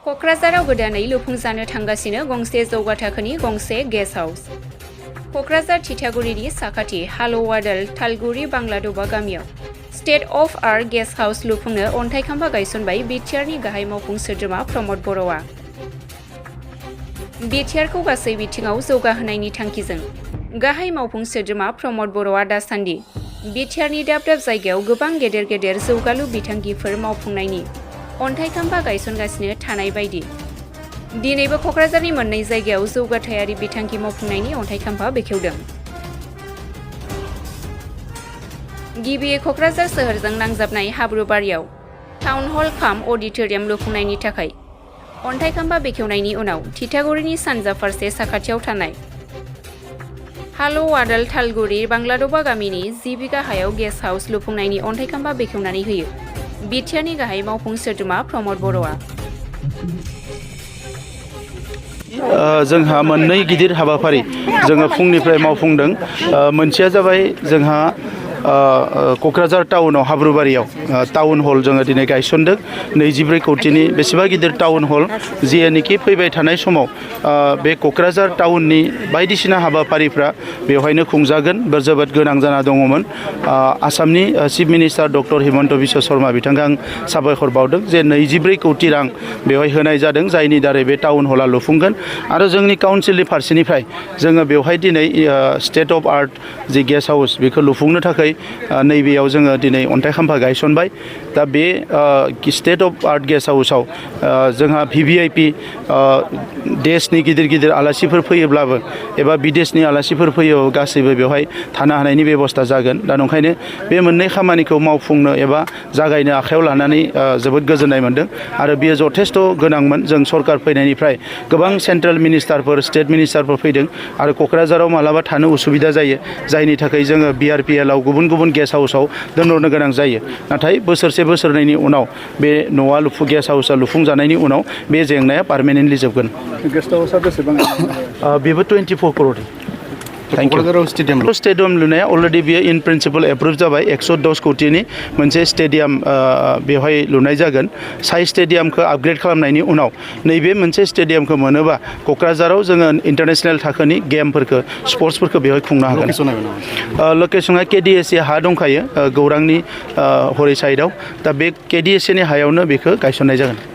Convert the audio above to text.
क'क्राझाराव गोदानै लुफुंजानो थांगासिनो गंसे जौगा थाखोनि गंसे गेस्ट हाउस। क'क्राझार थिथागुरिनि साखाथि हालौवादाल थालगुरि बांलादबा गामियाव state of art guest house लुफुंनो अन्थाइ खाम्फा गायसनबाय बिटिआरनि गाहाय मावफुं सोद्रोमा प्रमद बर'आ। बिटिआरखौ गासै बिथिङाव जौगाहोनायनि थांखिजों गाहाय मावफुं सोद्रोमा प्रमद बर'आ दासान्दि बिटिआरनि दाब दाब जायगायाव गोबां गेदेर गेदेर जौगालु बिथांखिफोर मावफुंनायनि अन्थाइ खाम्फा गायसनगासिनो थानाय बायदि दिनैबो क'क्राझारनि मोननै जायगायाव जौगाथायारि बिथांखि मावफुंनायनि अन्थाइ खाम्फा बेखेवदों। गिबियै क'क्राझार सोहोरजों नांजाबनाय हाब्रुबारियाव टाउन हल काम अडिट'रियाम लुफुंनायनि थाखाय अन्थाइ खाम्फा बेखेवनायनि उनाव थिथागुरिनि सानजा फारसे साखाथियाव थानाय हालौवादाल थालगुरि बांलादबा गामिनि 10 बिगा हायाव गेस्ट हाउस लुफुंनायनि अन्थाइ खाम्फा बेखेवनानै होयो बिटिआरनि गाहाय मावफुं सोद्रोमा प्रमद बर'आ। जोंहा मोननै गिदिर हाबाफारि जोङो फुंनिफ्राय मावफुंदों। मोनसेया जाबाय जोंहा क'क्राझार टाउनाव हाब्रुबारियाव टाउन हल जोङो दिनै गायसनदों। 24 कौटिनि बेसेबा गिदिर टाउन हल जियानोखि फैबाय थानाय समाव बे क'क्राझार टाउननि बायदिसिना हाबाफारिफ्रा बेवहायनो खुंजागोन जोबोद गोनां जाना दङमोन। आसामनि chief minister doctor Himanta Biswa Sharma बिथांखौ आं साबायखर बावदों जे 24 कौटि रां बेवहाय होनाय जादों जायनि दारै बे टाउन हला लुफुंगोन आरो जोंनि काउन्सिलनि फारसेनिफ्राय जोङो बेवहाय दिनै state of art G guest house बेखौ लुफुंनो थाखाय नैबेयाव जोङो दिनै अन्थाइ खाम्फा गायसनबाय। दा बे स्टेट अफ आर्ट गेस्ट हाउसाव जोंहा VVIP देशनि गिदिर गिदिर आलासिफोर फैयोब्लाबो एबा बिदेशनि आलासिफोर फैयो गासैबो बेवहाय थानो हानायनि बेबस्था जागोन। दा नंखायनो बे मोननै खामानिखौ मावफुंनो एबा जागायनो आखायाव लानानै जोबोद गोजोननाय मोनदों आरो बेयो जथेस्थ' गोनांमोन। जों सरकार फैनायनिफ्राय गोबां सेन्ट्रेल मिनिस्टारफोर स्टेट मिनिस्टारफोर फैदों आरो क'क्राझाराव मालाबा थानो उसुबिदा जायो जायनि थाखाय जोङो BRPL आव गुबुन गुबुन गेस्ट हाउसाव दोनहरनो गोनां जायो। नाथाय बोसोरसे बोसोरनैनि उनाव बे न'आ गेस्ट हाउसा लुफुंजानायनि उनाव बे जेंनाया पार्मानेन्टलि जोबगोन। गेस्ट हाउसा बेसेबां? बेबो 24 करोड़। क'क्राझाराव स्टेडियाम लुनाया अलरेडि बियो इन प्रिन्सिपल एप्रुभ जाबाय। 110 कौटिनि मोनसे स्टेडियाम बेवहाय लुनाय जागोन। साइ स्टेडियामखौ आपग्रेड खालामनायनि उनाव नैबे मोनसे स्टेडियामखौ मोनोबा क'क्राझाराव जोङो इन्टारनेशनेल थाखोनि गेमफोरखौ स्पर्ट्सफोरखौ बेवहाय खुंनो हागोन। लकेसना KDSA हा दंखायो गौरांनि हरै साइडआव। दा बे KDSA नि हायावनो बेखौ गायसननाय जागोन।